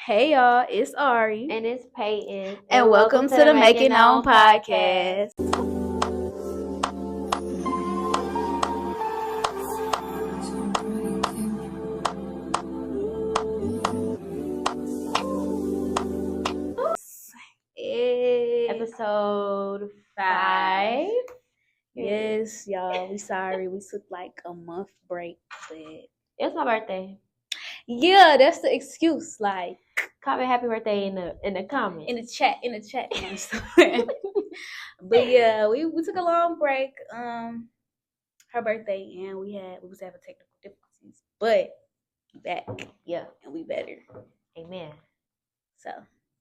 Hey y'all, it's Ari. And it's Peyton. And welcome to the Make It Known podcast. Episode 5. Yes, y'all, we sorry. We took like a month break, but It's my birthday. yeah, that's the excuse. Like, Comment happy birthday in the comment. in the chat. But yeah, we took a long break. Her birthday, and we was having technical difficulties, but we back. Yeah. And we better. Amen. So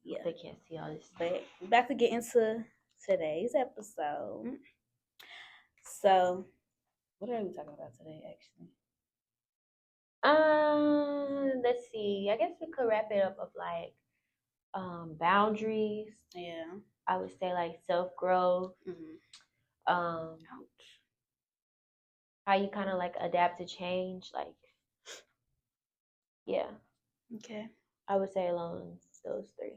yeah, They can't see all this, but we're about to get into today's episode. So, what are we talking about today, actually? Let's see. I guess we could wrap it up of like boundaries. Yeah. I would say like self-growth. Mm-hmm. How you kind of like adapt to change, like, yeah. Okay. I would say along those 3.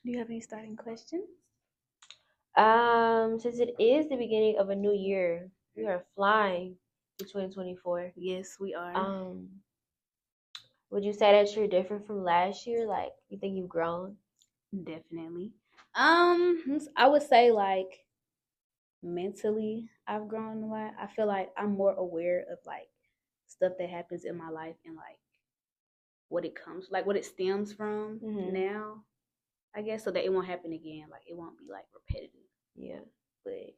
Do you have any starting questions? Since it is the beginning of a new year, we are flying to 2024. Yes, we are. Would you say that you're different from last year? Like, you think you've grown? Definitely. I would say like mentally I've grown a lot. I feel like I'm more aware of like stuff that happens in my life and like what it stems from now, I guess, so that it won't happen again. Like, it won't be like repetitive. Yeah. But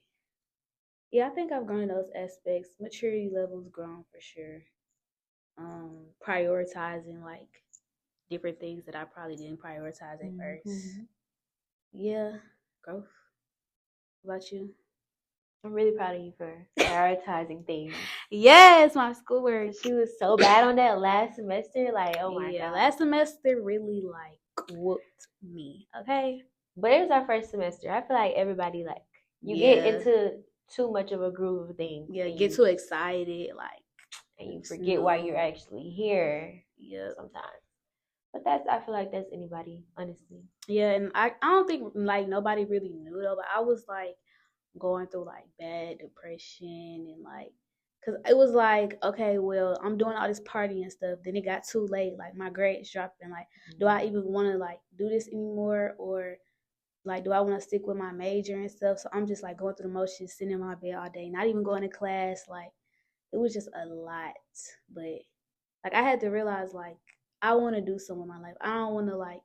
yeah, I think I've grown in those aspects. Maturity levels grown for sure. Prioritizing like different things that I probably didn't prioritize at first. Yeah, growth. What about you? I'm really proud of you for prioritizing things. Yes, my schoolwork. She was so bad on that last semester. Like, oh my God. Last semester really like whooped me. Okay. But it was our first semester. I feel like everybody like get into too much of a groove of things. Yeah, get too excited, like, and you forget why you're actually here. Yeah, sometimes. But I feel like that's anybody, honestly. Yeah, and I don't think like nobody really knew though, but I was like going through like bad depression and like, cause it was like, okay, well, I'm doing all this partying and stuff. Then it got too late, like my grades dropping. Like, do I even want to like do this anymore, or like, do I want to stick with my major and stuff? So I'm just like going through the motions, sitting in my bed all day, not even going to class. Like, it was just a lot. But like, I had to realize like I want to do something with my life. I don't want to like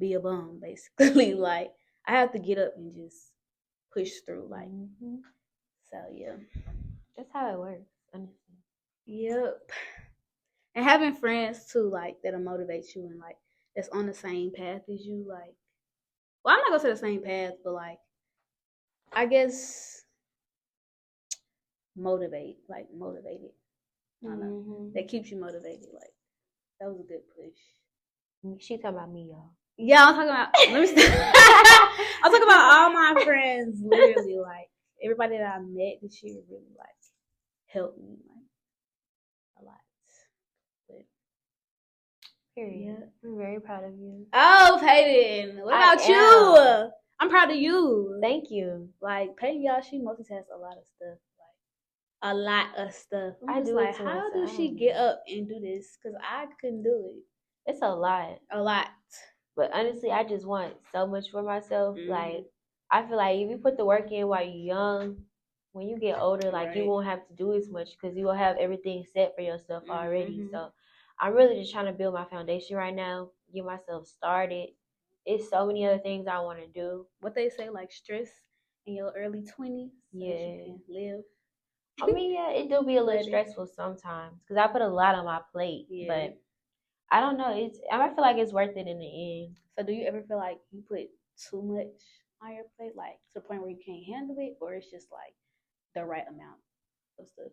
be a bum, basically. Like, I have to get up and just push through. Like, so yeah, that's how it works, honestly. Yep. And having friends too, like, that'll motivate you and like that's on the same path as you. Like, well, I'm not gonna say the same path, but like, I guess motivated. I don't know. That keeps you motivated. Like, that was a good push. She talking about me, y'all. Yeah, I'm talking about. I'm talking about all my friends. Literally, like, everybody that I met this year really like helped me like a lot. But period. Yeah, I'm very proud of you. Oh, Peyton, what about you? I'm proud of you. Thank you. Like, Peyton, y'all, she multitasks a lot of stuff. Like, a lot of stuff. I'm just like, how does she get up and do this? Because I couldn't do it. It's a lot. A lot. But honestly, I just want so much for myself. Like, I feel like if you put the work in while you're young, when you get older, like, you won't have to do as much because you will have everything set for yourself already. So I'm really just trying to build my foundation right now, get myself started. It's so many other things I want to do. What they say, like, stress in your early 20s. Yeah. So you can live. I mean, yeah, it do be a little stressful sometimes because I put a lot on my plate. Yeah. But I don't know. I feel like it's worth it in the end. So do you ever feel like you put too much on your plate, like to the point where you can't handle it, or it's just like the right amount of stuff?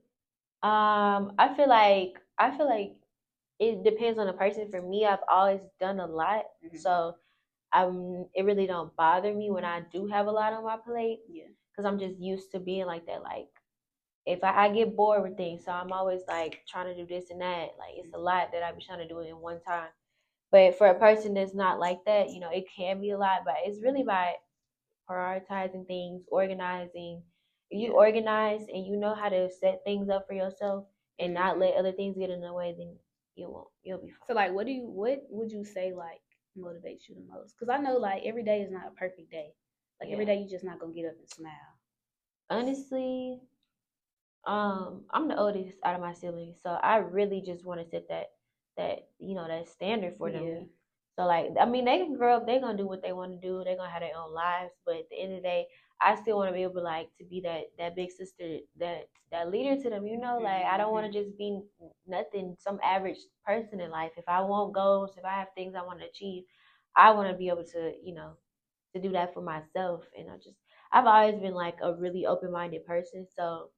I feel like it depends on the person. For me, I've always done a lot, so it really don't bother me when I do have a lot on my plate. Yeah, because I'm just used to being like that. Like, if I get bored with things, so I'm always like trying to do this and that. Like, it's a lot that I be trying to do in one time. But for a person that's not like that, it can be a lot. But it's really by prioritizing things, organizing. If you organize and you know how to set things up for yourself and not let other things get in the way, then you'll be fine. So like, what would you say like motivates you the most? Because I know like every day is not a perfect day. Like every day you're just not gonna get up and smile. Honestly, I'm the oldest out of my siblings, so I really just want to set that standard for them. So like, I mean, they can grow up, they're gonna do what they want to do, they're gonna have their own lives, but at the end of the day, I still want to be able like to be that big sister, that leader to them. Like I don't want to just be nothing, some average person in life. If I want goals, if I have things I want to achieve, I want to be able to to do that for myself. And I've always been like a really open minded person, so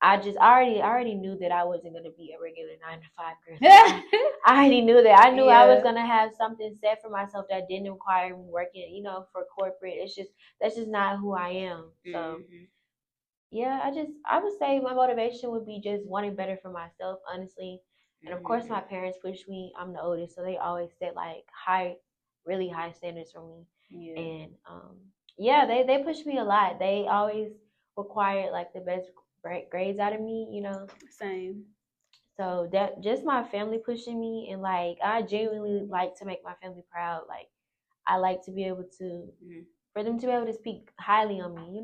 I already knew that I wasn't gonna be a regular 9 to 5 girl. I already knew that. I knew I was gonna have something set for myself that didn't require me working, for corporate. That's just not who I am. So yeah, I would say my motivation would be just wanting better for myself, honestly. And of course my parents push me. I'm the oldest, so they always set like really high standards for me. And they push me a lot. They always required like the best grades out of me. Same. So that just my family pushing me, and like I genuinely like to make my family proud. Like I like to be able to for them to be able to speak highly on me.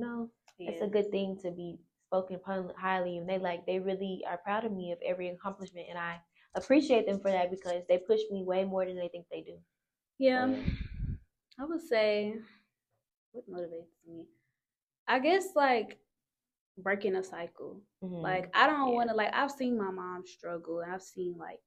It's a good thing to be spoken upon highly, and they really are proud of me of every accomplishment, and I appreciate them for that because they push me way more than they think they do. Yeah, I would say what motivates me. I guess like breaking a cycle. Like I don't want to like I've seen my mom struggle, and I've seen like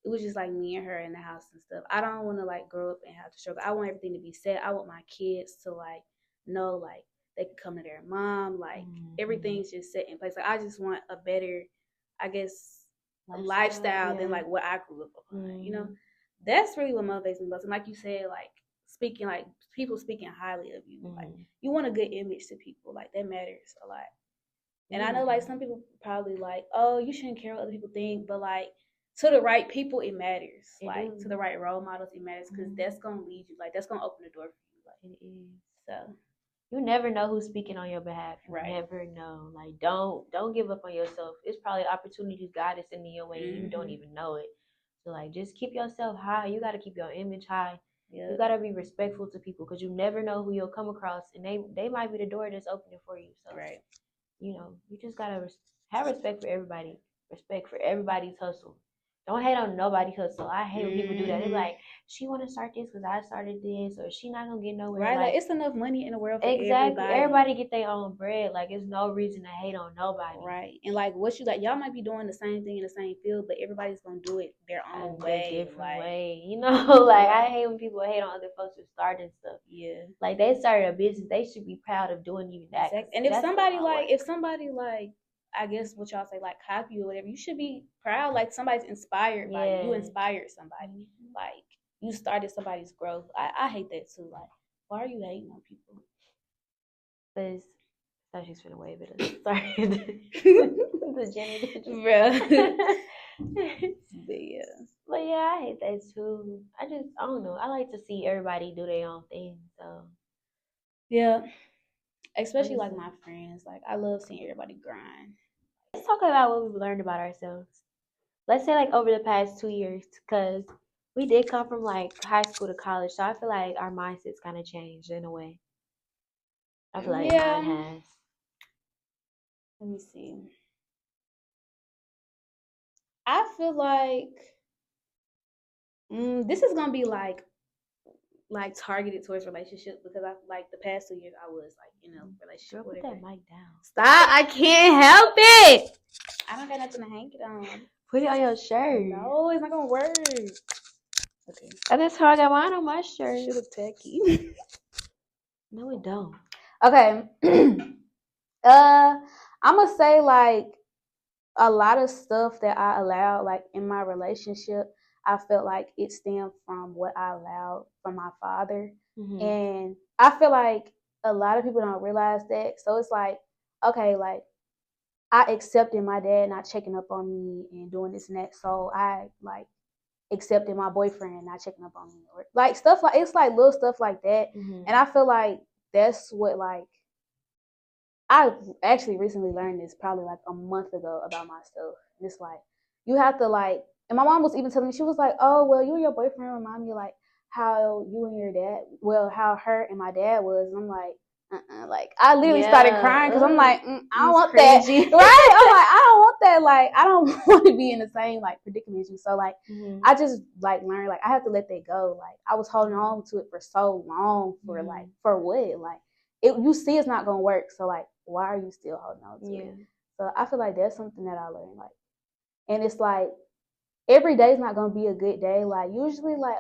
it was just like me and her in the house and stuff. I don't want to like grow up and have to struggle. I want everything to be set. I want my kids to like know like they can come to their mom. Like everything's just set in place. Like I just want a better, I guess, lifestyle than like what I grew up upon. That's really what motivates me most. And like you said, like speaking like people speaking highly of you. Like you want a good image to people. Like that matters a lot. And I know like some people probably like, oh, you shouldn't care what other people think, but like to the right people, it matters. Like to the right role models, it matters because that's gonna lead you. Like that's gonna open the door for you. Like it is. So you never know who's speaking on your behalf. You never know. Like don't give up on yourself. It's probably opportunities God is sending your way and you don't even know it. So like just keep yourself high. You gotta keep your image high. You gotta be respectful to people because you never know who you'll come across, and they might be the door that's opening for you. So you just gotta have respect for everybody. Respect for everybody's hustle. Don't hate on nobody's hustle. I hate when people do that. They're like, she want to start this because I started this, or she not gonna get nowhere. Right, like it's enough money in the world for everybody. Everybody get their own bread. Like, there's no reason to hate on nobody. Right, and like what you like, y'all might be doing the same thing in the same field, but everybody's gonna do it their own way, different way. Like I hate when people hate on other folks who starting stuff. Yeah, like they started a business, they should be proud of doing even that. Exactly. And if somebody like I guess what y'all say like copy you or whatever, you should be proud. Like somebody's inspired by you. You inspired somebody. Like you started somebody's growth. I hate that too. Like why are you hating on people? Because I thought she's finna wave at us. Sorry. The Jenny But yeah, I hate that too. I don't know. I like to see everybody do their own thing. So yeah. Especially like my friends. Like I love seeing everybody grind. Let's talk about what we've learned about ourselves. Let's say like over the past 2 years, because we did come from like high school to college, so I feel like our mindsets kind of changed in a way. I feel like mine has. Let me see. I feel like this is gonna be like targeted towards relationships because I like the past 2 years I was like relationship. Girl, put that mic down. Stop! I can't help it. I don't got nothing to hang it on. Put it on your shirt. No, it's not gonna work. Okay. And that's how I got mine on my shirt. Should look tacky. No, it don't. Okay. I'm gonna say like a lot of stuff that I allowed like in my relationship, I felt like it stemmed from what I allowed from my father. And I feel like a lot of people don't realize that. So it's like, okay, like I accepted my dad not checking up on me and doing this and that. So I like accepting my boyfriend and not checking up on me, or like stuff like it's like little stuff like that. Mm-hmm. And I feel like that's what like I actually recently learned this probably like a month ago about myself. And it's like you have to like, and my mom was even telling me, she was like, oh well, you and your boyfriend remind me like how you and your dad, well, how her and my dad was. And I'm like, like I literally started crying because I'm like, I don't want crazy. That, right? I'm like, I don't want that. Like I don't want to be in the same like predicament as you. So like, I just like learned like I have to let that go. Like I was holding on to it for so long for like for what? Like you see, it's not gonna work. So like, why are you still holding on to it? So I feel like that's something that I learned. Like, and it's like every day is not gonna be a good day. Like usually, like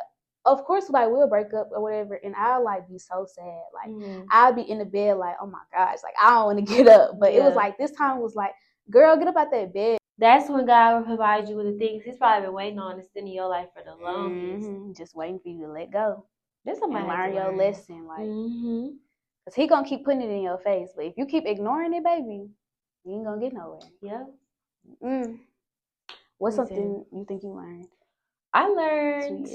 of course, like we'll break up or whatever, and I'll like be so sad. Like I'll be in the bed like, oh my gosh, like I don't want to get up. But it was like this time was like, girl, get up out that bed. That's when God will provide you with the things He's probably been waiting on to send in your life for the longest. Just waiting for you to let go. This and learn your lesson, like, cause He gonna keep putting it in your face. But if you keep ignoring it, baby, you ain't gonna get nowhere. Yeah. What's something you think you learned? I learned.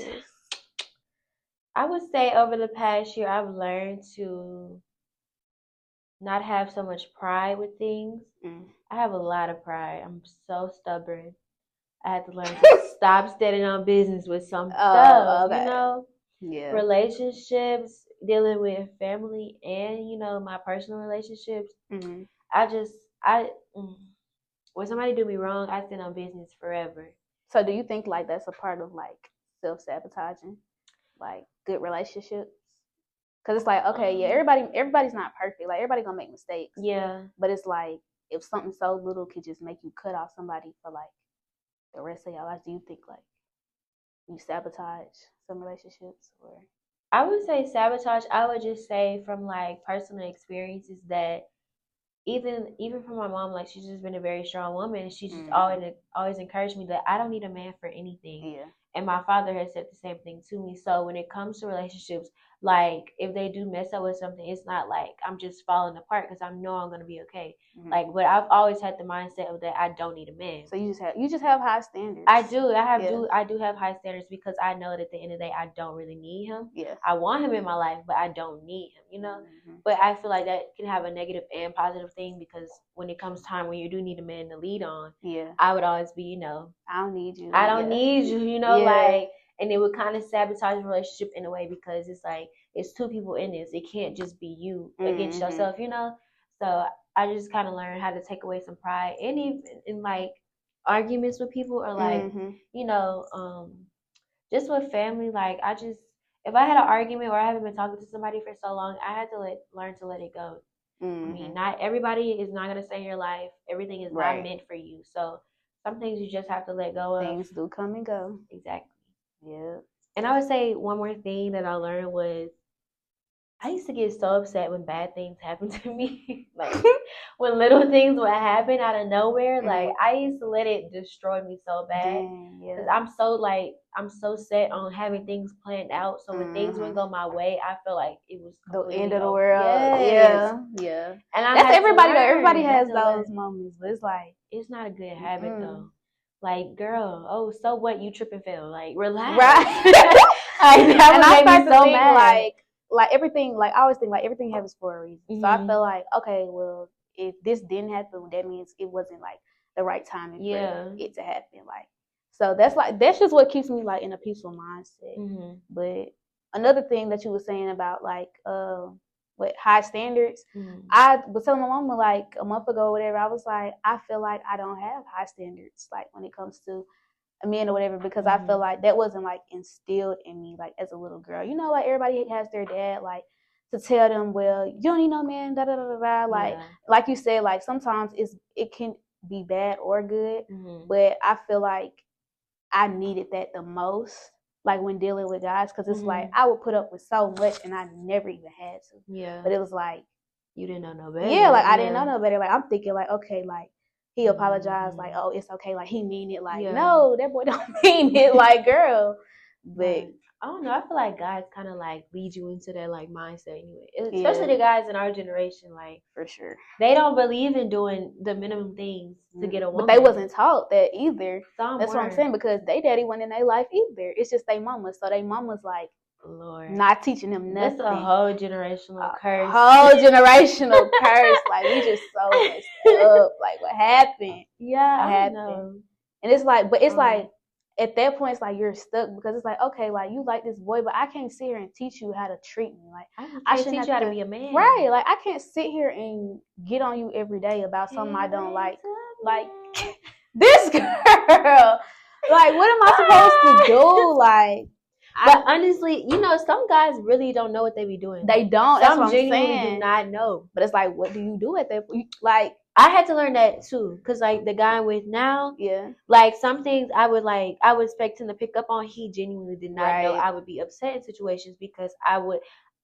I would say over the past year, I've learned to not have so much pride with things. I have a lot of pride. I'm so stubborn. I had to learn to stop standing on business with some stuff, you know? Yeah. Relationships, dealing with family and, you know, my personal relationships. When somebody do me wrong, I stand on business forever. So do you think like that's a part of like self-sabotaging? Like good relationships? Because it's like, okay, yeah, everybody's not perfect. Like everybody gonna make mistakes. Yeah. But it's like if something so little could just make you cut off somebody for like the rest of your life, do you think like you sabotage some relationships? Or I would say sabotage. I would just say from like personal experiences that even from my mom, like she's just been a very strong woman. She's just always encouraged me that I don't need a man for anything. Yeah. And my father has said the same thing to me. So when it comes to relationships, like if they do mess up with something, it's not like I'm just falling apart because I know I'm gonna be okay. Like, but I've always had the mindset of that I don't need a man. So you just have high standards. I do. I do have high standards because I know that at the end of the day I don't really need him. Yeah. I want him in my life, but I don't need him. You know. But I feel like that can have a negative and positive thing because when it comes time when you do need a man to lead on, I would always be, you know, I don't need you. I don't need you. You know, like. And it would kind of sabotage the relationship in a way because it's like it's two people in this. It can't just be you against yourself, you know. So I just kind of learned how to take away some pride, and even in like arguments with people or like you know, just with family. Like if I had an argument or I haven't been talking to somebody for so long, I had to learn to let it go. I mean, not everybody is not gonna stay in your life. Everything is not meant for you. So some things you just have to let go of. Things do come and go. Exactly. Yeah. And I would say one more thing that I learned was I used to get so upset when bad things happened to me. Like when little things would happen out of nowhere. Like I used to let it destroy me so bad. Because I'm so set on having things planned out. So when things wouldn't go my way, I feel like it was the end of the world. Yes. Yeah. And that's everybody though. Everybody has those moments, but it's like it's not a good habit though. Like, girl, oh, so what? You trip and fell. Like, relax. Right. And I start to think like everything, like I always think like everything happens for a reason. So I feel like, okay, well, if this didn't happen, that means it wasn't like the right timing for it to happen. Like, so that's just what keeps me like in a peaceful mindset. But another thing that you were saying about like with high standards, I was telling my mama like a month ago or whatever, I was like, I feel like I don't have high standards like when it comes to a man or whatever, because I feel like that wasn't like instilled in me like as a little girl. You know, like everybody has their dad like to tell them, well, you don't need no man, da da da da. Like you said, like sometimes it can be bad or good, but I feel like I needed that the most, like when dealing with guys, because it's like I would put up with so much and I never even had to. Yeah. But it was like you didn't know no better. Yeah, like I didn't know no better. Like I'm thinking like, okay, like he apologized, like, oh, it's okay, like he mean it. Like, no, that boy don't mean it, like, girl. But I don't know. I feel like guys kind of like lead you into that like mindset anyway. Especially the guys in our generation, like for sure. They don't believe in doing the minimum things to get a woman. But they wasn't taught that either. Some That's weren't. what I'm saying, because they daddy wasn't in their life either. It's just their mama. So their mama's like, Lord, not teaching them nothing. That's a whole generational curse. Whole generational curse. Like, we just so messed up. Like, what happened? Yeah, what happened? Know. And it's like, but it's like, at that point, it's like you're stuck, because it's like, okay, like, you like this boy, but I can't sit here and teach you how to treat me. Like, I shouldn't teach you how to be a man. Right. Like, I can't sit here and get on you every day about something I don't like. Like, this girl. Like, what am I supposed to do? Like, but honestly, you know, some guys really don't know what they be doing. They don't. That's what I'm saying. Do not know. But it's like, what do you do at that point? Like, I had to learn that too, because like the guy I'm with now, like some things I would expect him to pick up on. He genuinely did not know. I would be upset in situations because I'm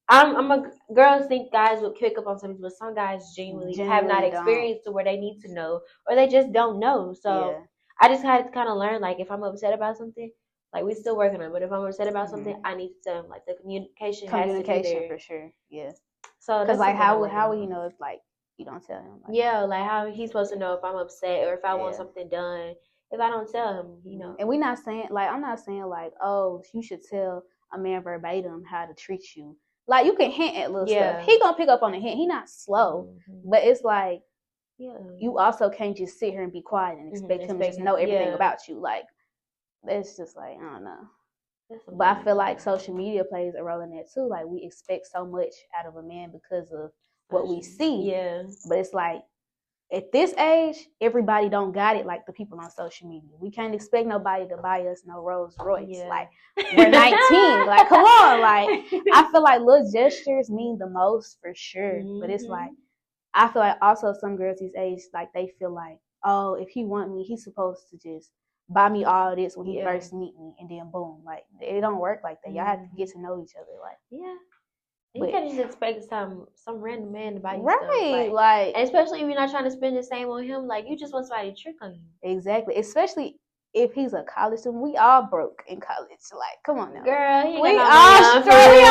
a girls think guys would pick up on something, but some guys genuinely have not experienced to where they need to know, or they just don't know. So I just had to kind of learn, like, if I'm upset about something, like, we still working on it, but if I'm upset about something, I need to tell him, like, the communication has to be there. For sure. Yeah. So because like how would he know if like you don't tell him? Like, like how he's supposed to know if I'm upset or if I want something done if I don't tell him, you know. And we're not saying, like, I'm not saying like, oh, you should tell a man verbatim how to treat you. Like, you can hint at little stuff. He gonna pick up on the hint. He not slow, but it's like, you also can't just sit here and be quiet and expect him to just know everything about you. Like, it's just like, I don't know. But I feel like social media plays a role in that too. Like, we expect so much out of a man because of what we see. Yeah. But it's like, at this age, everybody don't got it like the people on social media. We can't expect nobody to buy us no Rolls Royce. Yeah. Like, we're 19. Like, come on. Like, I feel like little gestures mean the most for sure. But it's like, I feel like also some girls these age, like, they feel like, oh, if he want me, he's supposed to just buy me all this when he first meet me, and then boom. Like, it don't work like that. Y'all have to get to know each other. Like, you can't just expect some random man to buy you stuff. Right, like, especially if you're not trying to spend the same on him. Like, you just want somebody to trick on you. Exactly. Especially if he's a college student. We all broke in college. Like, come on now. Girl, we all struggling.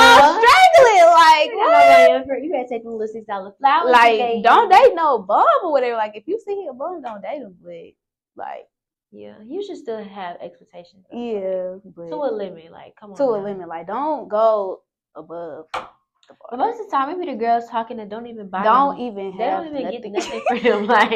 Like, what? You gotta take them little $6 flowers. Like, don't date no bum or whatever. Like, if you see a bum, don't date him. But, like, you should still have expectations. But to a limit. Like, come on. To a limit. Like, don't go above. But most of the time, maybe the girls talking that don't even buy. They don't even get nothing for him. Like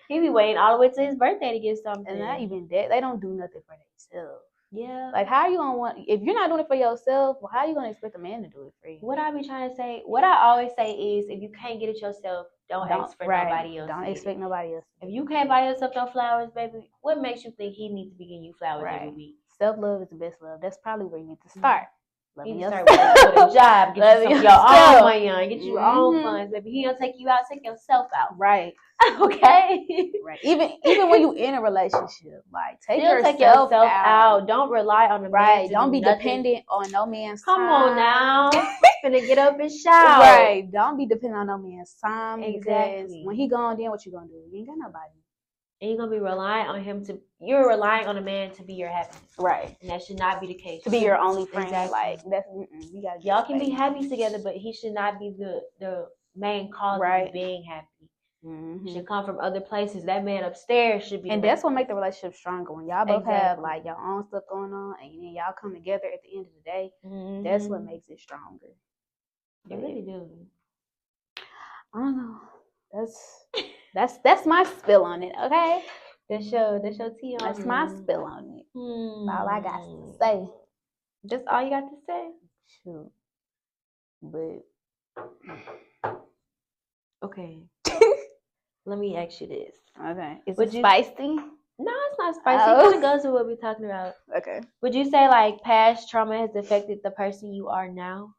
he be waiting all the way to his birthday to get something. And not even that. They don't do nothing for themselves. Yeah. Like, how are you gonna want, if you're not doing it for yourself? Well, how are you gonna expect a man to do it for you? What I be trying to say, what I always say is, if you can't get it yourself, don't ask for nobody else. Don't expect nobody else. If you can't buy yourself no flowers, baby, what makes you think he needs to be getting you flowers every week? Self-love is the best love. That's probably where you need to start. You need to start with a job, get you some of your own money on, get your own funds, baby. He don't take you out, take yourself out. Right. Okay. Right. Even when you in a relationship, like, take yourself out. Don't rely on the man. Don't be dependent on no man's time. Come on now. Finna get up and shout. Right. Don't be dependent on no man's time. Exactly. Because when he gone, then what you gonna do? You ain't got nobody. And you're gonna be relying on him you're relying on a man to be your happiness. Right. And that should not be the case. To be your only friend. Exactly. Like, that's, you gotta y'all can be happy together, but he should not be the main cause of being happy. It should come from other places. That man upstairs should be. And that's what makes the relationship stronger. When y'all both have, like, your own stuff going on, and then y'all come together at the end of the day, that's what makes it stronger. It really do. I don't know. That's my spill on it, okay? That's your tea on it. That's my spill on it. That's all I got to say. That's all you got to say? Shoot. But okay. Let me ask you this. Okay. Is it spicy? No, it's not spicy. It kind of goes with what we're talking about. Okay. Would you say, like, past trauma has affected the person you are now?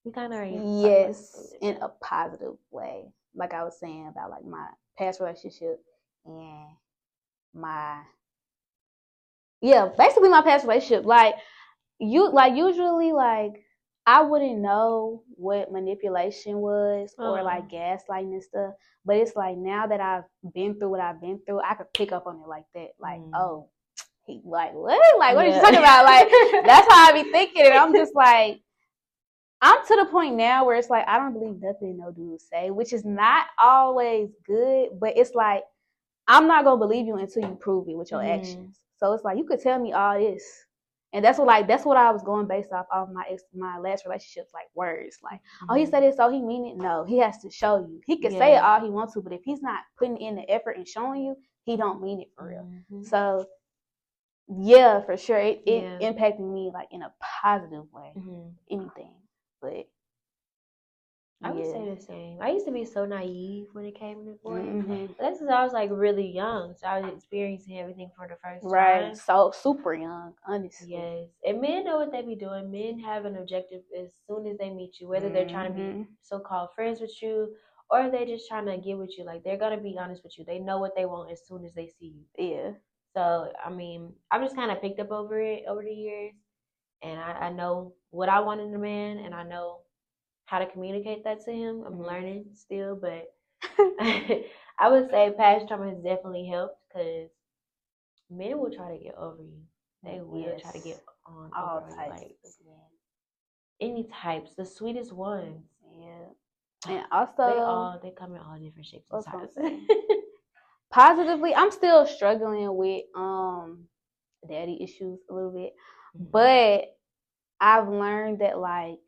We kind of yes, in a positive way. Like I was saying about, like, my past relationship and basically my past relationship. Like, usually, like, I wouldn't know what manipulation was or like gaslighting and stuff. But it's like, now that I've been through what I've been through, I could pick up on it like that. Like, oh, He like, what? Like, what are you talking about? Like, that's how I be thinking. And I'm just like, I'm to the point now where it's like, I don't believe nothing no dude say, which is not always good, but it's like, I'm not going to believe you until you prove it with your actions. So it's like, you could tell me all this. And that's what I was going based off of my last relationships, like words. Like, oh, he said it, so he mean it. No, he has to show you. He can say it all he wants to, but if he's not putting in the effort and showing you, he don't mean it for real. So yeah, for sure. It impacted me like in a positive way. Anything. But I would say the same. I used to be so naive when it came to boys. That's because I was like really young, so I was experiencing everything for the first time. Right, so super young, honestly. Yes, and men know what they be doing. Men have an objective as soon as they meet you, whether they're trying to be so-called friends with you or they're just trying to get with you. Like they're gonna be honest with you. They know what they want as soon as they see you. Yeah. So I mean, I've just kind of picked up over it over the years, and I know what I want in a man, and I know how to communicate that to him. I'm learning still, but I would say past trauma has definitely helped because men will try to get over you. They will try to get on all over types, like any types, the sweetest ones. Yeah, and also they come in all different shapes and sizes. Positively, I'm still struggling with daddy issues a little bit, but I've learned that like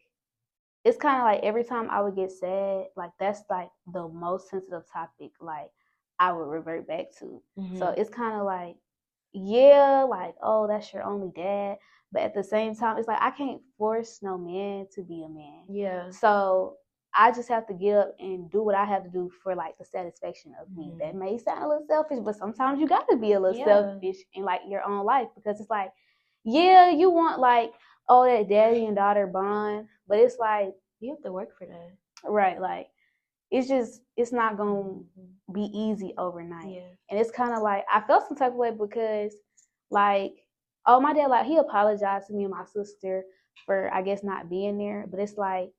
it's kind of like every time I would get sad, like that's like the most sensitive topic like I would revert back to. So it's kind of like, yeah, like, oh, that's your only dad. But at the same time, it's like I can't force no man to be a man. Yeah. So I just have to get up and do what I have to do for like the satisfaction of me. That may sound a little selfish, but sometimes you got to be a little selfish in like your own life because it's like, yeah, you want like, oh, that daddy and daughter bond, but it's like you have to work for that, right? Like it's not gonna be easy overnight, and it's kind of like I felt some type of way because like, oh, my dad, like he apologized to me and my sister for I guess not being there, but it's like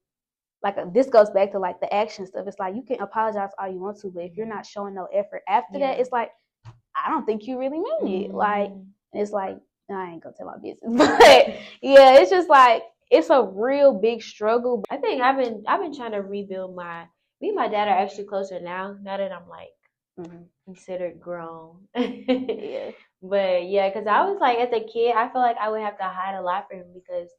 this goes back to like the action stuff. It's like you can apologize all you want to, but if you're not showing no effort after that, it's like I don't think you really mean it. Like, and it's like I ain't gonna tell my business, but yeah, it's just like it's a real big struggle. I think I've been trying to rebuild me and my dad are actually closer now that I'm like considered grown. But yeah, because I was like as a kid, I feel like I would have to hide a lot from him because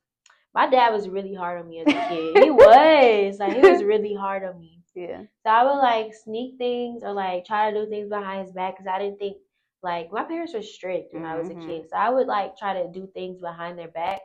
my dad was really hard on me as a kid. He was really hard on me. Yeah. So I would like sneak things or like try to do things behind his back because I didn't think like my parents were strict when I was a kid. So I would like try to do things behind their back.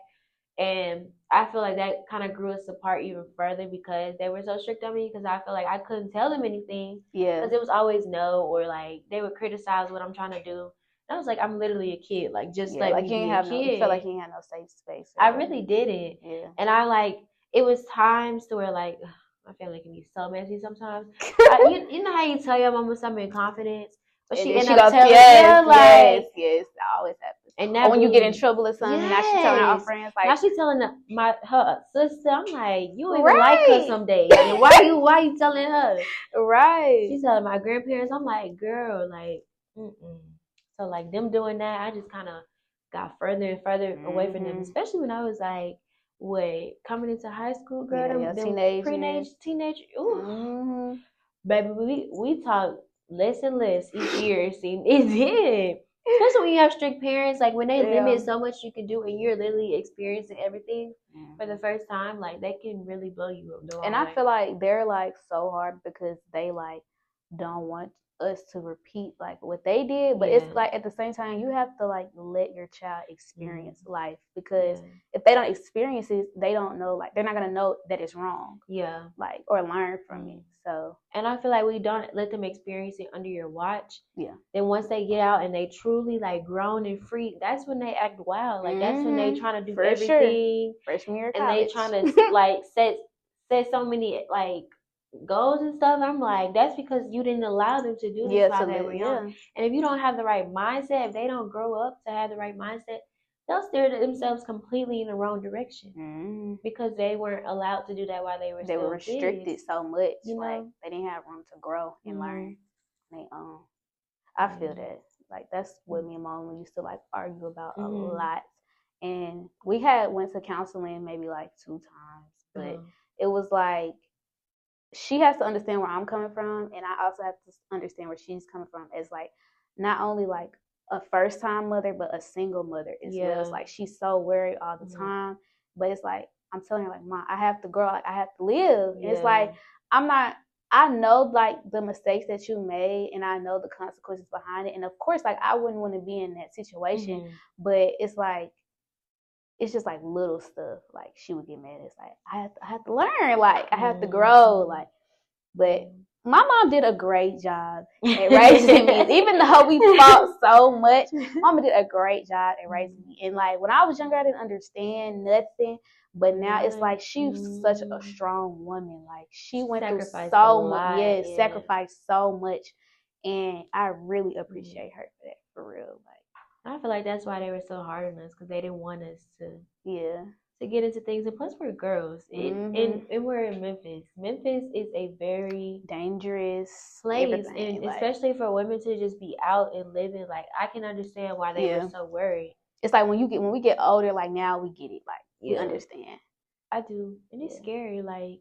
And I feel like that kind of grew us apart even further because they were so strict on me because I feel like I couldn't tell them anything. Yeah. Because it was always no or like they would criticize what I'm trying to do. And I was like, I'm literally a kid. Like just let me be a kid. You felt like you ain't had no safe space. I really didn't. Yeah. And I like it was times to where like my family can be so messy sometimes. You know how you tell your mama something in confidence, but she end up telling yes, that always happens. And or when you get in trouble or something, now she's telling our friends like now she's telling her sister. I'm like, you don't even like her some days. And why you telling her? Right. She's telling my grandparents. I'm like, girl, like, So like them doing that, I just kind of got further and further away from them, especially when I was like, coming into high school, girl, them teenage. Ooh, baby, we talk less and less each year. It did. Especially when you have strict parents, like when they limit so much you can do and you're literally experiencing everything for the first time, like they can really blow you up the wrong way. I feel like they're like so hard because they like don't want us to repeat like what they did, but it's like at the same time you have to like let your child experience life because if they don't experience it, they don't know, like they're not gonna know that it's wrong, like or learn from it. So and I feel like we don't let them experience it under your watch. Then once they get out and they truly like grown and free, that's when they act wild. Like that's when they trying to do everything freshman year of and college. they trying to like set so many like goals and stuff. I'm like, that's because you didn't allow them to do this while they were young. And if you don't have the right mindset, if they don't grow up to have the right mindset, they'll steer themselves completely in the wrong direction because they weren't allowed to do that while they were restricted so much. You know? Like they didn't have room to grow and learn on their own. I feel that. Like that's what me and mom used to like argue about a Mhm. lot. And we had went to counseling maybe like 2 times, but it was like she has to understand where I'm coming from, and I also have to understand where she's coming from as like not only like a first time mother, but a single mother as well. It's like she's so worried all the time, but it's like I'm telling her like, Mom, I have to grow, like I have to live. And it's like I'm not. I know like the mistakes that you made, and I know the consequences behind it, and of course like I wouldn't want to be in that situation, but it's like it's just like little stuff. Like she would get mad. It's like I have to learn. Like I have to grow. Like, but my mom did a great job at raising me. Even though we fought so much, Mama did a great job at raising me. And like when I was younger, I didn't understand nothing. But now it's like she's such a strong woman. Like she went through so much. Yes, sacrificed so much, and I really appreciate her for that. For real, like. I feel like that's why they were so hard on us, because they didn't want us to get into things. And plus, we're girls, and we're in Memphis. Memphis is a very dangerous place, and like, especially for women to just be out and living. Like I can understand why they were so worried. It's like when we get older, like now we get it. Like we understand. I do, and it's scary. Like.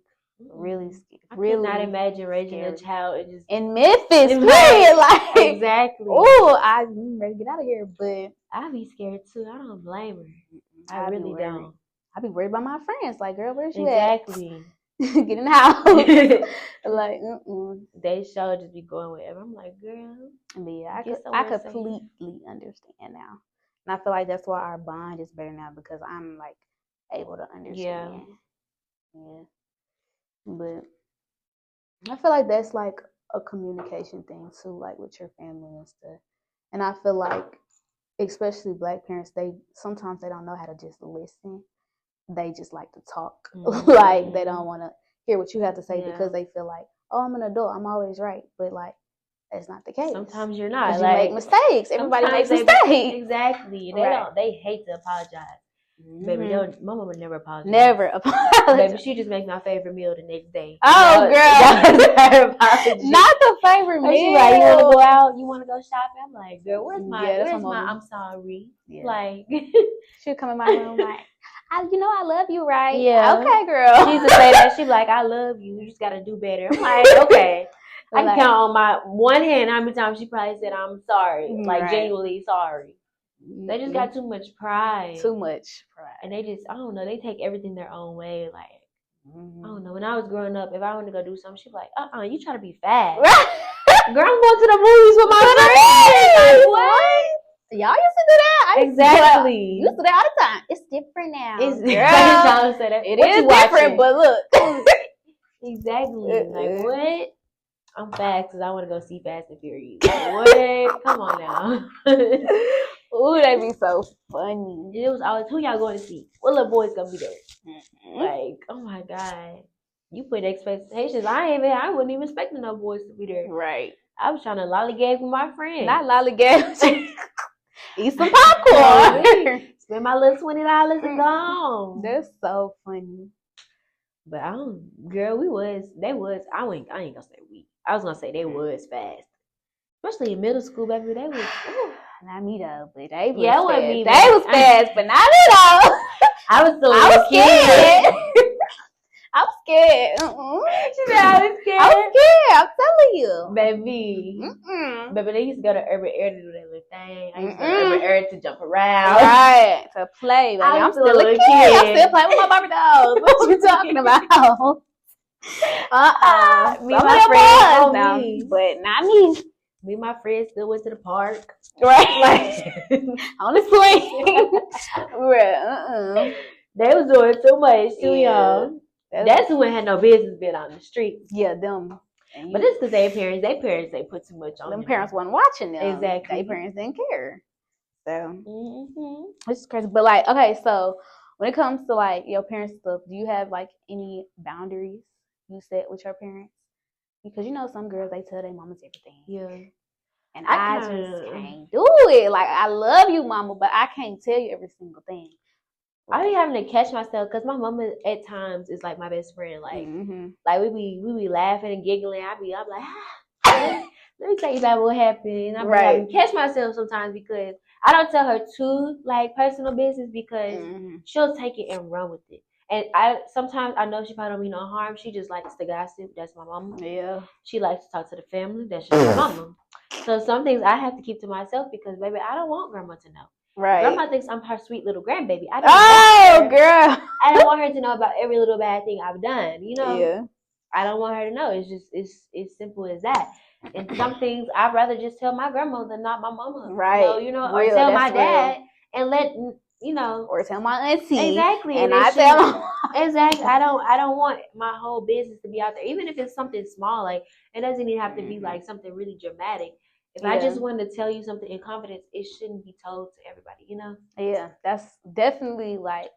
Really scary. I could not imagine raising a child and just in Memphis. Period. Like exactly. Oh, I'm ready to get out of here, but I'd be scared too. I don't blame her. I really don't. I'd be worried about my friends. Like, girl, where's you exactly. at? Get in the house. Like, they should just be going wherever. I'm like, girl. But yeah, I completely understand now, and I feel like that's why our bond is better now because I'm like able to understand. Yeah. But I feel like that's like a communication thing too, like with your family and stuff. And I feel like, especially Black parents, they sometimes they don't know how to just listen. They just like to talk. Like they don't want to hear what you have to say because they feel like, oh, I'm an adult, I'm always right. But like that's not the case. Sometimes you're not. You make mistakes. Everybody makes mistakes. Exactly. They hate to apologize. Baby, my mama would never apologize. Never apologize. Baby, she just makes my favorite meal the next day. Oh, girl. Not the favorite meal. She's like, you want to go out? You want to go shopping? I'm like, girl, where's my I'm sorry. Yeah. Like, she'll come in my room like, I love you, right? Yeah. Okay, girl. She used to say that. She's like, I love you. You just got to do better. I'm like, okay. I can count on my one hand how many times she probably said, I'm sorry. Like, genuinely sorry. They just got too much pride. Too much pride. And they just, I don't know, they take everything their own way. Like, I don't know. When I was growing up, if I wanted to go do something, she'd be like, you try to be fast. Girl, I'm going to the movies with my friends. Like, what? Y'all used to do that? Exactly. You used to do that all the time. It's different now. It is different, but look. Exactly. Like, what? I'm fast because I want to go see Fast and Furious. Like, what? Come on now. Ooh, that'd be so funny. It was always, who y'all going to see? What little boy's gonna be there? Like, oh my God. You put expectations. I wasn't even expecting no boys to be there. Right. I was trying to lollygag with my friends. Not lollygag. Eat some popcorn. Spend my little $20 and go home. That's so funny. But I ain't gonna say we. I was gonna say they was fast. Especially in middle school, baby, they was. Not me though, but they was fast. Me, they was fast, but not me though. I was scared. I was scared. She said I was scared. I was scared. I'm telling you, baby. Baby, they used to go to Urban Air to do that little thing. I used to go to Urban Air to jump around. Right, to play. Baby. I'm still a kid. I'm still playing with my Barbie dolls. What you talking about? Me and my friends now, but not me. Me and my friends still went to the park. Right. Like, on the swing. They was doing too much, too young. That's who had no business being on the street. Yeah, them. But it's because their parents, they put too much on them. Them parents wasn't watching them. Exactly. Their parents didn't care. So, which is crazy. But like, okay, so when it comes to like your parents' stuff, do you have like any boundaries you set with your parents? Because some girls, they tell their mamas everything. Yeah. And I just can't do it. Like, I love you, mama, but I can't tell you every single thing. I be having to catch myself because my mama at times is like my best friend. Like, like we be laughing and giggling. I be like, let me tell you about what happened. And I'm having to catch myself sometimes because I don't tell her too like personal business because she'll take it and run with it. And sometimes I know she probably don't mean no harm. She just likes to gossip. That's my mama. Yeah. She likes to talk to the family. That's just my mama. So some things I have to keep to myself because baby, I don't want grandma to know. Right. Grandma thinks I'm her sweet little grandbaby. I don't girl. I don't want her to know about every little bad thing I've done. You know. Yeah. I don't want her to know. It's just it's simple as that. And some things I'd rather just tell my grandma than not my mama. Right. You know, or tell my dad and let or tell my auntie. Exactly. And I tell my exactly. I don't want my whole business to be out there. Even if it's something small, like it doesn't even have to be like something really dramatic. If I just wanted to tell you something in confidence, it shouldn't be told to everybody, you know? Yeah, that's definitely like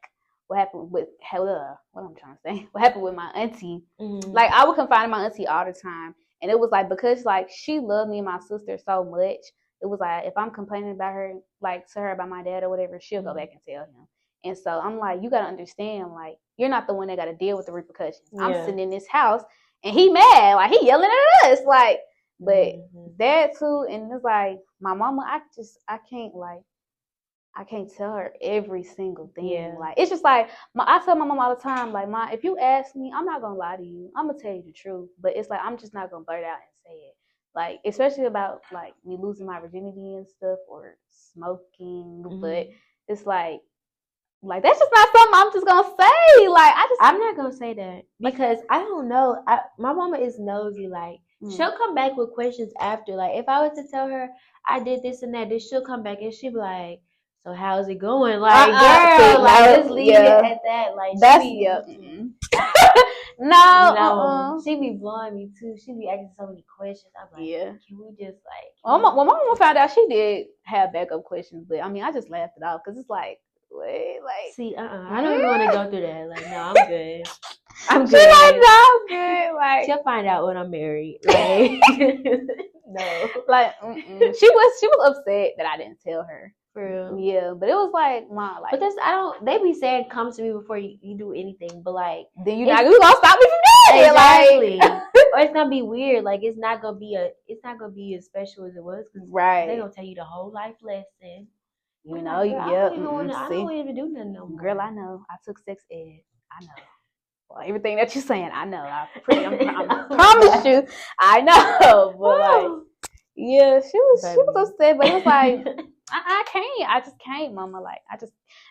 what happened with what I'm trying to say. What happened with my auntie. Like I would confide in my auntie all the time. And it was like because like she loved me and my sister so much, it was like if I'm complaining about her, like to her about my dad or whatever, she'll go back and tell him. And so I'm like, you gotta understand, like, you're not the one that gotta deal with the repercussions. Yeah. I'm sitting in this house and he mad, like he yelling at us, like. But that too, and it's like my mama, I can't tell her every single thing. Yeah. Like it's just like I tell my mom all the time, like if you ask me, I'm not gonna lie to you. I'm gonna tell you the truth. But it's like I'm just not gonna blurt out and say it. Like especially about like me losing my virginity and stuff or smoking. But it's like that's just not something I'm just gonna say. Like I'm not gonna say that because I don't know. My mama is nosy. Like she'll come back with questions after. Like if I was to tell her I did this and that, then she'll come back and she'll be like, "So how's it going?" Like girl, like just leave it at that. Like that's no. She be blowing me too. She be asking so many questions. I'm like, can we just like? Well, my mama found out she did have backup questions, but I mean, I just laughed it off because it's like. Wait, like see, I don't even want to go through that. Like, no, I'm good. I'm good. She's like, no, I'm good. Like, she'll find out when I'm married. Like, no, like, she was upset that I didn't tell her. For real. Yeah, but it was like But that's They be saying come to me before you do anything, but like, then you gonna stop me from doing it. Exactly. Like, or it's gonna be weird. Like, it's not gonna be as special as it was. Right. They gonna tell you the whole life lesson. You know, girl, I don't want to do nothing no more. Girl, I know. I took sex ed. I know. Well, everything that you're saying, I know. I promise you, I know. But like, yeah, she was upset, but it was like, I can't. I just can't, mama. Like,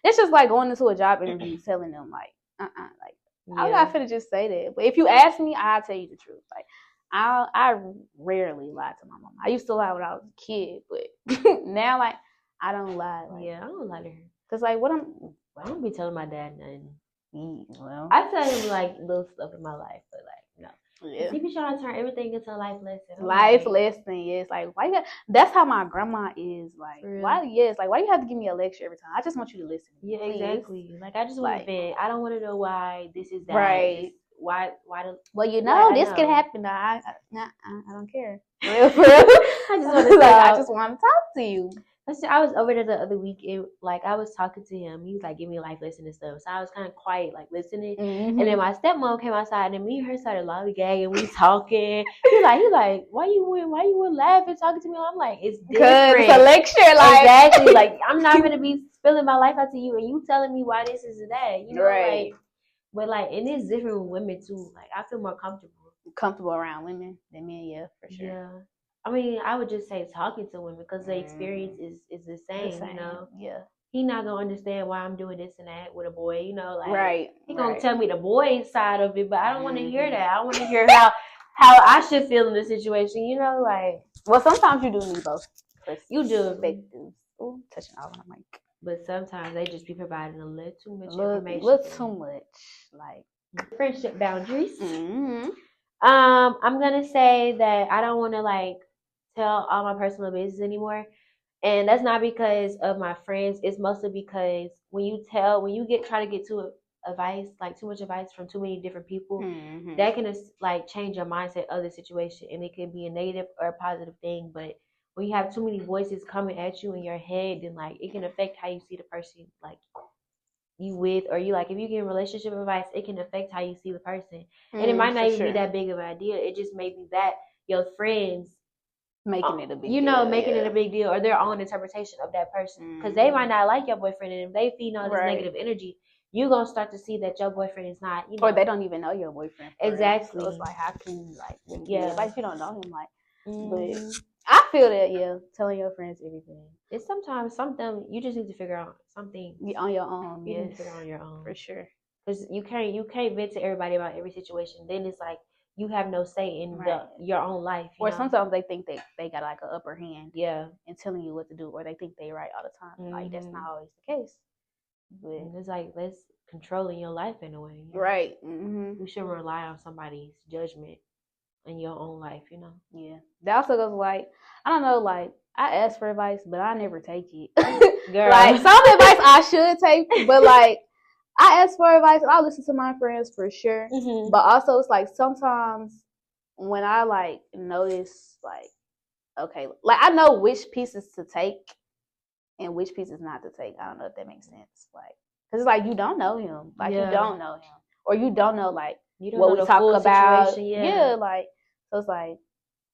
it's just like going into a job interview, telling them like, like, I'm not finna just say that. But if you ask me, I'll tell you the truth. Like, I rarely lie to my mama. I used to lie when I was a kid, but now like. I don't lie. Like, I don't lie to her. Cause like I don't be telling my dad nothing. Well, I tell him like little stuff in my life, but like no. Yeah. He be trying to turn everything into a life lesson. Lesson, yes. Like why? That's how my grandma is. Like why? Yes. Like why you have to give me a lecture every time? I just want you to listen. Yeah, please. Exactly. Like I just want to vent. I don't want to know why this is that. Right. Why? Well, you know this could happen. I don't care. For real. I just want to talk to you. I was over there the other week and like I was talking to him. He was like giving me a life lesson and stuff. So I was kind of quiet, like listening. And then my stepmom came outside and me and her started lollygagging. We talking. He like, why you wouldn't laugh and talking to me? I'm like, it's different. It's a lecture, like exactly. Like I'm not gonna be spilling my life out to you and you telling me why this is that. You know, right. Like, but like, and it's different with women too. Like I feel more comfortable around women than men. Yeah, for sure. Yeah. I mean, I would just say talking to women because the experience is the same, you know? Yeah. He not going to understand why I'm doing this and that with a boy, you know? Like, right. He going to tell me the boy side of it, but I don't want to hear that. I want to hear how I should feel in the situation, you know? Like, well, sometimes you do need both. You do. Perspectives. Ooh, touching all on the mic. But sometimes they just be providing a little too much information. A little too much. Like, friendship boundaries. I'm going to say that I don't want to, like, tell all my personal business anymore, and that's not because of my friends. It's mostly because when you try to get too much advice from too many different people, that can like change your mindset of the situation, and it could be a negative or a positive thing. But when you have too many voices coming at you in your head, then like it can affect how you see the person like you with, or you like if you get relationship advice, it can affect how you see the person, and it might not even be that big of an idea. It just may be that your friends making it a big you deal. know, making it a big deal, or their own interpretation of that person, because they might not like your boyfriend, and if they feed all this negative energy, you're gonna start to see that your boyfriend is not, you know, or they don't even know your boyfriend. Exactly. So it's like, how can you like really Yeah. advice if you don't know him? Like, but I feel that telling your friends everything. It's sometimes something you just need to figure out something on your own. You need to figure out on your own for sure. Because you can't vent to everybody about every situation. Then it's like you have no say in your own life. Or sometimes they think they got like an upper hand. Yeah. And telling you what to do, or they think they right all the time. Like that's not always the case. But it's like that's controlling your life in a way. You know? Right. You shouldn't rely on somebody's judgment in your own life. You know. Yeah. That also goes like, I don't know, like I ask for advice, but I never take it. Girl. Like some advice I should take, but like I ask for advice and I listen to my friends for sure. But also it's like sometimes when I like notice like, okay, like I know which pieces to take and which pieces not to take. I don't know if that makes sense. Like, cause it's like you don't know him, like you don't know him, or you don't know like what we talk about. Yeah, like so it's like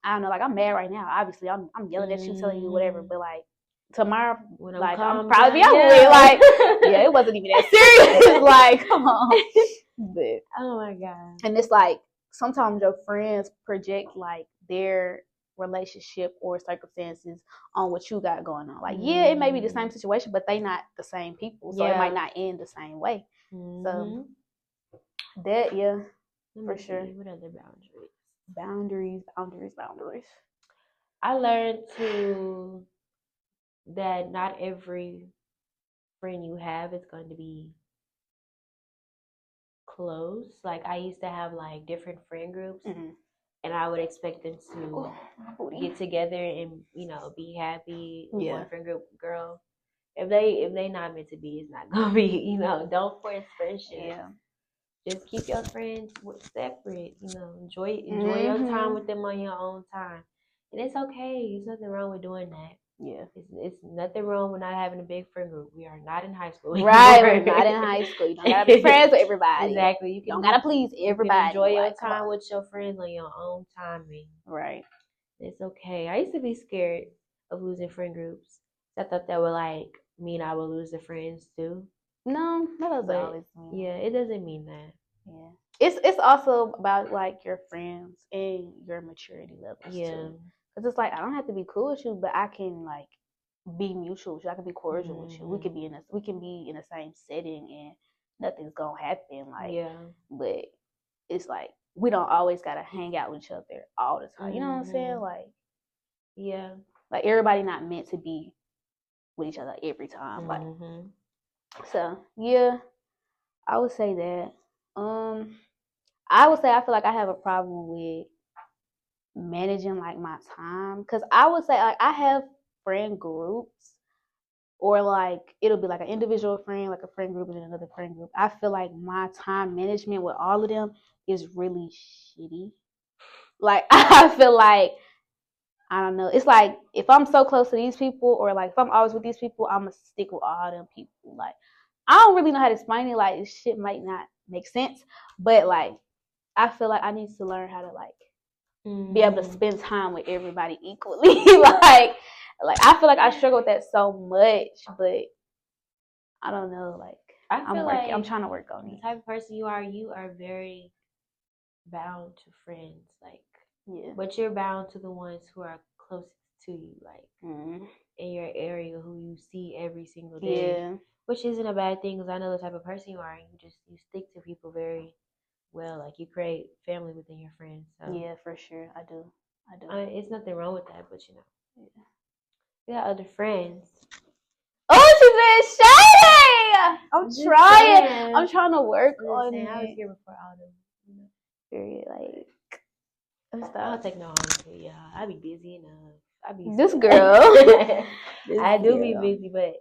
I don't know. Like I'm mad right now. Obviously, I'm yelling at you, telling you whatever. But like tomorrow, when like I'm probably like, yeah, it wasn't even that serious. Like, come on. But oh my god. And it's like sometimes your friends project like their relationship or circumstances on what you got going on. Like, yeah, it may be the same situation, but they not the same people, so it might not end the same way. So that, for sure. What other boundaries? I learned that not every friend you have is going to be close. Like I used to have like different friend groups, and I would expect them to get together and be happy. One friend group, girl. If they not meant to be, it's not gonna be. Don't force friendship. Yeah. Just keep your friends separate. Enjoy your time with them on your own time, and it's okay. There's nothing wrong with doing that. Yeah, it's nothing wrong with not having a big friend group. We are not in high school. Right, we're not in high school. You don't gotta be friends with everybody. Exactly. You don't gotta please everybody. Enjoy your time with your friends on your own timing. Right. It's okay. I used to be scared of losing friend groups. I thought that would like mean I would lose the friends too. No, that doesn't always mean. Yeah, it doesn't mean that. Yeah. It's also about like your friends and your maturity levels too. Because it's like I don't have to be cool with you, but I can like be mutual with you. I can be cordial with you. We can be in the same setting and nothing's gonna happen. Like but it's like we don't always gotta hang out with each other all the time. You know what I'm saying? Like like everybody not meant to be with each other every time. Like so yeah, I would say that. I would say I feel like I have a problem with managing like my time, because I would say like I have friend groups, or like it'll be like an individual friend, like a friend group and another friend group. I feel like my time management with all of them is really shitty. Like I feel like I don't know. It's like if I'm so close to these people, or like if I'm always with these people, I'm gonna stick with all them people. Like I don't really know how to explain it. Like this shit might not make sense, but like I feel like I need to learn how to like be able to spend time with everybody equally. like I feel like I struggle with that so much, but I don't know. Like I'm trying to work on it. The type of person you are very bound to friends. Like but you're bound to the ones who are closest to you, like in your area, who you see every single day. Which isn't a bad thing, because I know the type of person you are, and you stick to people very well. Like you create family within your friends. So. Yeah, for sure, I do. It's nothing wrong with that, but you got other friends. Oh, she's been shady. I'm trying to work on it. I was here before all them. Period. Like. I don't take no honesty, y'all. I be busy enough. I be this girl. I do be busy, but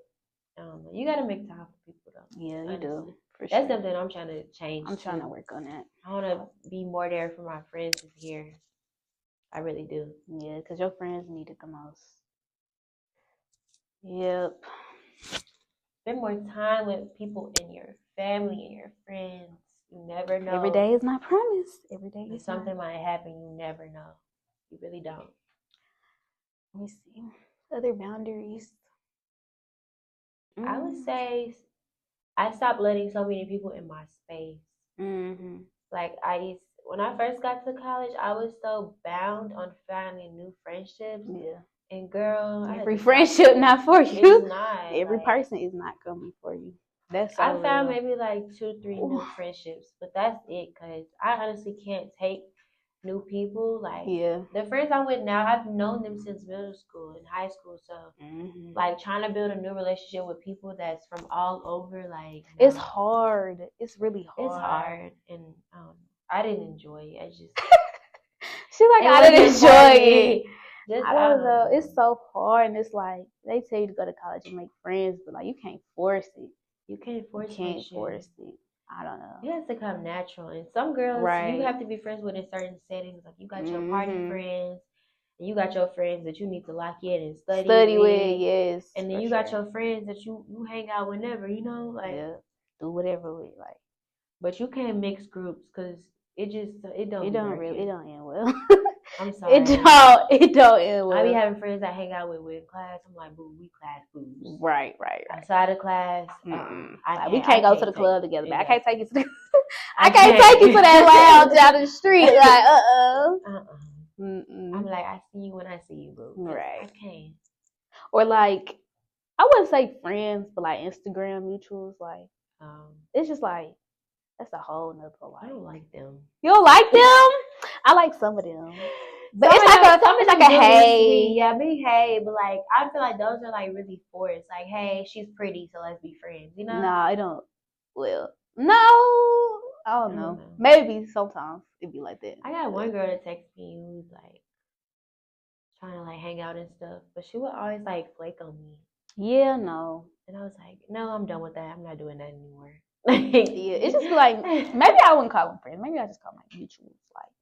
you gotta make time for people though. Yeah, you do. For That's something I'm trying to change. I'm trying to work on that. I want to be more there for my friends this year. I really do. Yeah, because your friends need it the most. Yep. Spend more time with people in your family and your friends. You never know. Every day is not promised. Every day is something might happen. You never know. You really don't. Let me see. Other boundaries. I would say I stopped letting so many people in my space. Mm-hmm. Like when I first got to college, I was so bound on finding new friendships. Yeah. And girl, every friendship not for you. It's not. Every person is not coming for you. That's so I found real. maybe like 2-3 new friendships, but that's it. Cause I honestly can't take new people. Like the friends I'm with now, I've known them since middle school and high school. So like trying to build a new relationship with people that's from all over, like it's hard. It's really hard. It's hard, and I didn't enjoy it. I just she's like I didn't enjoy it. I don't know. It's so hard, and it's like they tell you to go to college and make friends, but like you can't force it. You can't force it. I don't know. It has to come natural. And some girls, you have to be friends with in certain settings. Like you got your party friends, and you got your friends that you need to lock in and study with. Yes. And then you got your friends that you hang out whenever, like do whatever with, like. But you can't mix groups because it don't it don't end well. I'm sorry. It don't end well. I be having friends I hang out with class. I'm like, boo, we class booze. Right. Outside of class, we can't go to the club together. But I can't take you to the I can't take you to that lounge out in the street. Like, I'm like, I see you when I see you, boo. Right. I can't. Or like, I wouldn't say friends, but like Instagram mutuals. Like, it's just like, that's a whole nother life. I don't like them. You don't like them? I like some of them. But it's like a hey. Yeah, be hey. But like, I feel like those are like really forced. Like, hey, she's pretty, so let's be friends. You know? No, I don't. Well, no. I don't know. Maybe sometimes it'd be like that. I got one girl that texted me who was like trying to like hang out and stuff, but she would always like flake on me. Yeah, no. And I was like, no, I'm done with that. I'm not doing that anymore. Yeah, it's just like maybe I wouldn't call them friends. Maybe I just call them like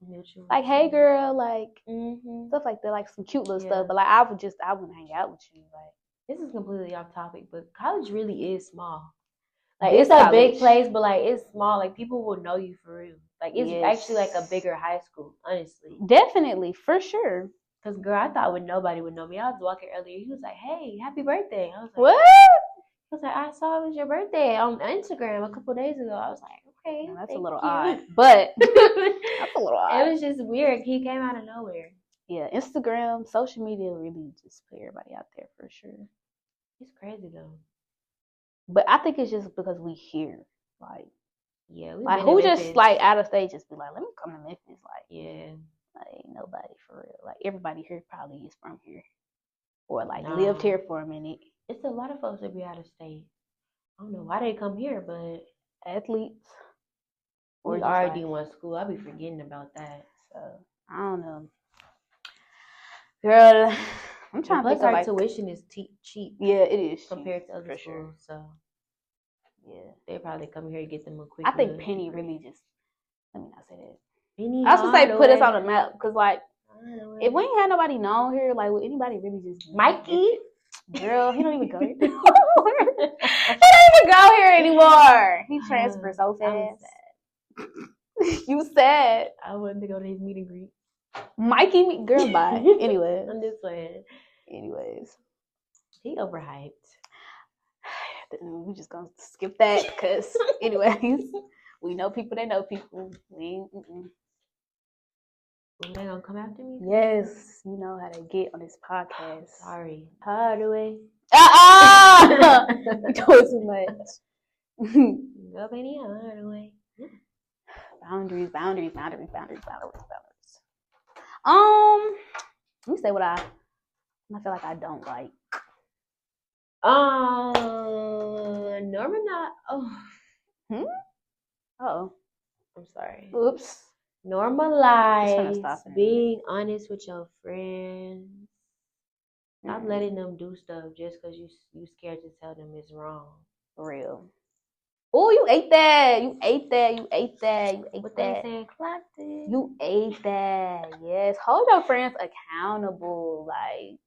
mutuals. Like hey girl, like stuff like that, like some cute little stuff. But like I wouldn't hang out with you. Like this is completely off topic, but college really is small. Like it's a big place, but like it's small. Like people will know you for real. Like it's actually like a bigger high school, honestly. Definitely, for sure. Cause girl, I thought nobody would know me. I was walking earlier. He was like, "Hey, happy birthday!" I was like, "What?" He was like, "I saw it was your birthday on Instagram a couple days ago." I was like, "Okay, that's a little odd, but that's a little odd." It was just weird. He came out of nowhere. Yeah, Instagram, social media really just put everybody out there for sure. It's crazy though. But I think it's just because we here, like, like who just like out of state just be like, let me come to Memphis, like, like ain't nobody for real. Like everybody here probably is from here, or like lived here for a minute. It's a lot of folks that be out of state. I don't know why they come here, but athletes. Or we already went school. I be forgetting about that. So I don't know, girl. I'm trying to think our tuition is cheap. Yeah, it is compared to other schools. So yeah, they probably come here to get them a quick. I think Penny really just. Let me not say that. Penny. I was gonna say put us on the map because like if we ain't had nobody known here, like would anybody really just Mikey? Girl, he don't even go here. He don't even go here anymore. He transferred so fast. You sad. I wanted to go to his meet and greet. Mikey, girl, bye. Anyway, I'm just playing. Anyways, he overhyped. We just gonna skip that because, anyways, we know people that know people. We they gonna come after me? Yes, you know how they get on this podcast. Sorry, Hardaway. You doing too much. Go, Penny, Hardaway. Boundaries. Let me say what I feel like I don't like. Norma not. Oh, I'm sorry. Oops. Normalize being honest with your friends. Stop letting them do stuff just because you scared to tell them it's wrong. For real. Oh, you ate that. You ate that. What they saying? Clocked it. You ate that. Yes. Hold your friends accountable. Like,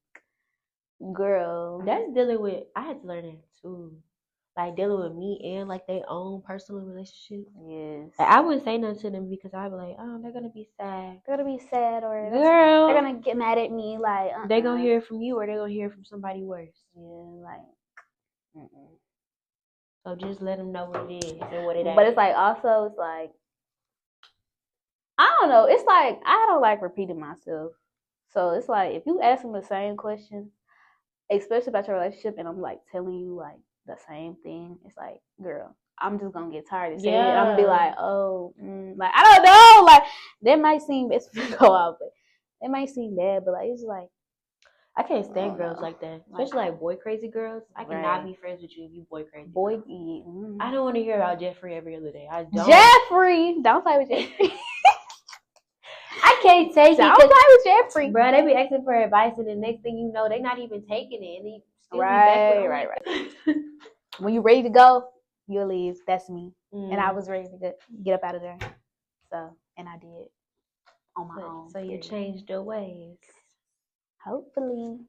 girl. That's dealing with. I had to learn that too. like dealing with me and like their own personal relationship. Yes. Like, I wouldn't say nothing to them because I'd be like, oh, they're gonna be sad. They're gonna be sad, or girl, they're gonna get mad at me. Like they gonna hear it from you, or they gonna hear it from somebody worse. Yeah, like. So just let them know what it is and what it ain't. But it's like also it's like I don't know. It's like I don't like repeating myself. So it's like if you ask me the same question, especially about your relationship, and I'm like telling you like the same thing, it's like, girl, I'm just gonna get tired of saying it. I'm gonna be like, oh, like I don't know, like that might seem it's go out, but it might seem bad, but like it's like I can't stand girls like that, especially like boy crazy girls. I cannot be friends with you if you boy crazy. I don't want to hear about Jeffrey every other day. I don't. Jeffrey, don't play with Jeffrey. I can't take it. Don't play with Jeffrey, bro. They be asking for advice, and the next thing you know, they not even taking it, and they still right. When you ready to go, you'll leave. That's me, and I was ready to get up out of there. So, and I did on my own. So you changed your ways. Hopefully.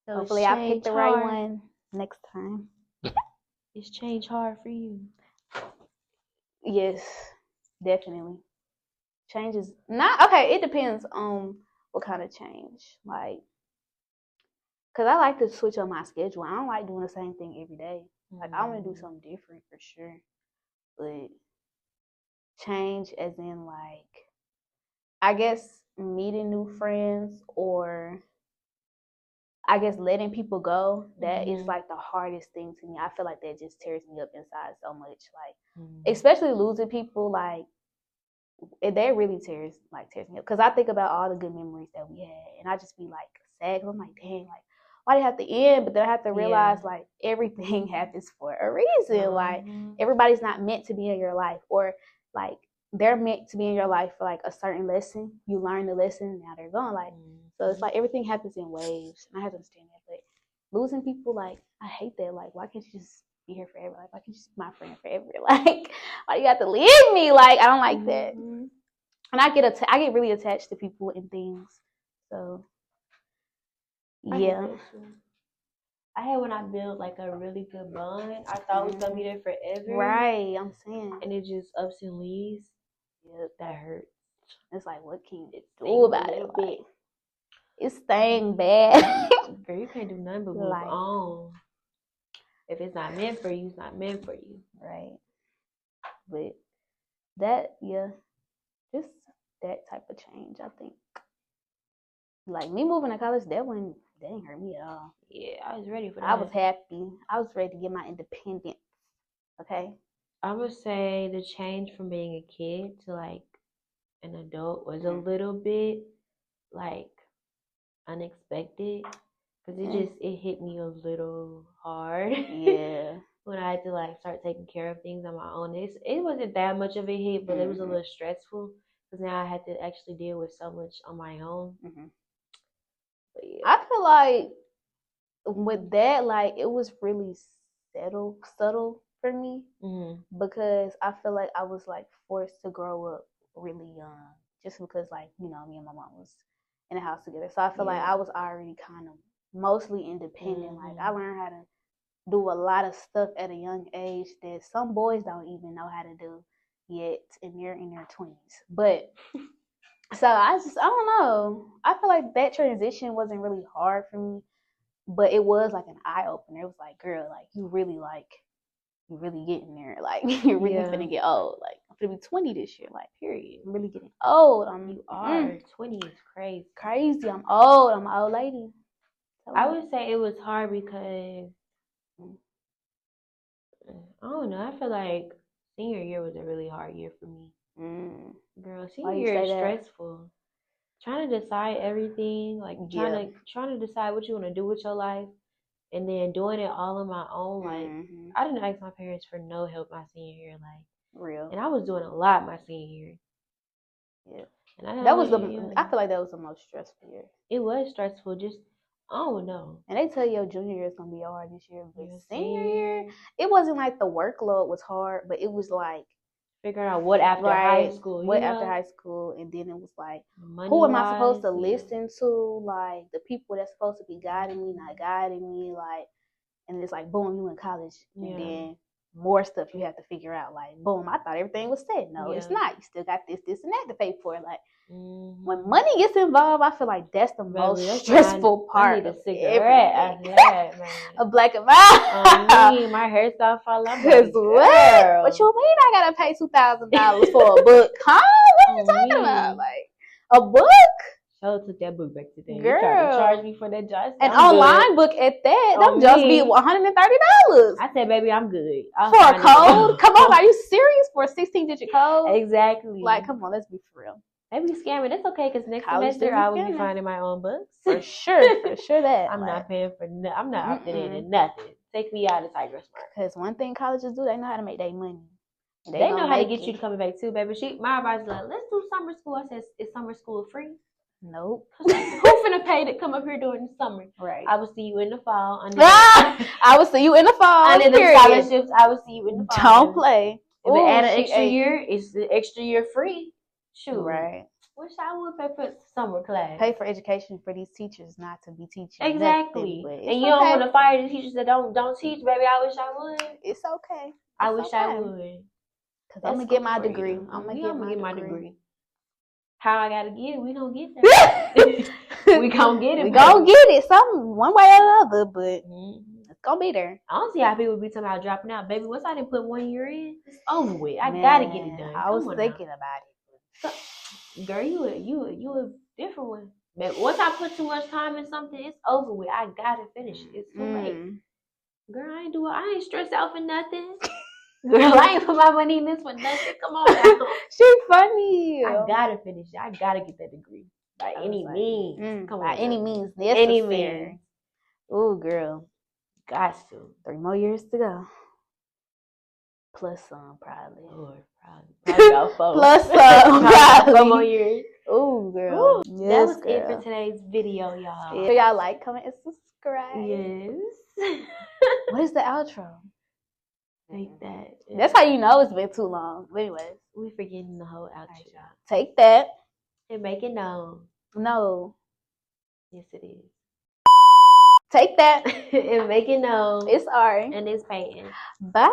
So hopefully I picked the right one next time. It's change hard for you. Yes, definitely. Change is not okay. It depends on what kind of change. Like, cause I like to switch up my schedule. I don't like doing the same thing every day. Like I want to do something different for sure. But change as in like, I guess meeting new friends, or I guess letting people go, that is like the hardest thing to me. I feel like that just tears me up inside so much. Like, especially losing people, like that really tears me up. Cause I think about all the good memories that we had, and I just be like sad. Cause I'm like, dang, like why did it have to end? But then I have to realize like everything happens for a reason. Like everybody's not meant to be in your life, or like they're meant to be in your life for like a certain lesson. You learn the lesson, now they're gone. Like so, it's like everything happens in waves, and I have to understand that. But losing people, like I hate that. Like why can't you just be here forever? Like why can't you just be my friend forever? Like why you have to leave me? Like I don't like that. And I get really attached to people and things. So yeah. I had when I built like a really good bond. I thought it was gonna be there forever. Right, I'm saying. And it just ups and leaves. Yeah, that hurts. It's like, what can you do about it? Like, it's staying bad. Girl, you can't do nothing but move on. If it's not meant for you, it's not meant for you. Right. But that, yeah, just that type of change, I think. Like me moving to college, that didn't hurt me at all. Yeah, I was ready for that. I was happy. I was ready to get my independence. Okay. I would say the change from being a kid to like an adult was a little bit like unexpected, because it hit me a little hard. Yeah. When I had to like start taking care of things on my own. It wasn't that much of a hit, but it was a little stressful because now I had to actually deal with so much on my own. But yeah. I feel like with that, like it was really subtle for me, because I feel like I was like forced to grow up really young, just because like, you know, me and my mom was in the house together. So I feel like I was already kind of mostly independent. Like I learned how to do a lot of stuff at a young age that some boys don't even know how to do yet, and they're in their 20s. But so I don't know. I feel like that transition wasn't really hard for me, but it was like an eye opener. It was like, girl, like you really getting there. Like you're really finna get old. Like I'm finna be 20 this year. Like period. I'm really getting old. You are 20 is crazy. Crazy. I'm old. I'm an old lady. I would say it was hard because I don't know. I feel like senior year was a really hard year for me. Girl, senior year is stressful. Trying to decide everything, like trying to decide what you want to do with your life, and then doing it all on my own. Like I didn't ask my parents for no help my senior year, like real. And I was doing a lot my senior year. Yeah, and I feel like that was the most stressful year. It was stressful. Just I don't know. And they tell you your junior year is gonna be hard this year, but senior year, it wasn't like the workload was hard, but it was like figuring out what after high school. After high school, and then it was like, who am I supposed to listen to? Like the people that's supposed to be guiding me, not guiding me. Like and it's like boom, you in college, and then more stuff you have to figure out. Like boom, I thought everything was set. No, it's not. You still got this, and that to pay for. Like when money gets involved, I feel like that's the most stressful part. I need a cigarette after that, man. A black and white. My hairstyle fall off. What you mean? I gotta pay $2,000 for a book? Huh? What are you talking about? Like a book? Show took that book back today. Girl, you tried to charge me for that job. An online book at that. Them just be $130. I said, baby, I'm good. For a code? Come on, are you serious? For a 16-digit code? Exactly. Like, come on, let's be for real. They be scamming. That's okay, because next semester I will be finding my own books. For sure that. I'm not paying for I'm not opting in to nothing. Take me out of Tiger Smart. Because one thing colleges do, they know how to make their money. They know how to get you to come back too, baby. My advisor's like, let's do summer school. I said, is summer school free? Nope. Who finna pay to come up here during the summer? Right. I will see you in the fall. I will see you in the fall. Under the scholarships, I will see you in the fall. Don't play. If it add an extra year, it's the extra year free. Shoot. Right. Wish I would pay for summer class. Pay for education for these teachers not to be teaching. Exactly. Nothing, and you don't want to fire the teachers that don't teach, baby. I wish I would. It's okay. I wish I would. Because I'm going to get my degree. I'm going to get my degree. How I gotta get it, we don't get that. We gonna get it. We gonna get it, one way or the other, but it's gonna be there. I don't see how people be talking about dropping out, baby. Once I didn't put 1 year in, it's over with. I gotta get it done. I was thinking about it. Girl, you a different one. But once I put too much time in something, it's over with. I gotta finish it. It's too late. Girl, I ain't stressed out for nothing. Girl, I ain't put my money in this for nothing. Come on now. She funny. I gotta finish it. I gotta get that degree. By any means. Come on. By any means necessary. Any means. Ooh, girl. Got to. 3 more years to go. Plus some, probably. Lord, probably about 4. Plus some, probably. 4 more years. Ooh, girl. Ooh, yes, that was it for today's video, y'all. If y'all like, comment, and subscribe. Yes. What is the outro? Take that. That's how you know it's been too long. But anyways, we forgetting the whole outro. Take that. And make it known. No. Yes, it is. Take that. And make it known. It's Ari. And it's Peyton. Bye.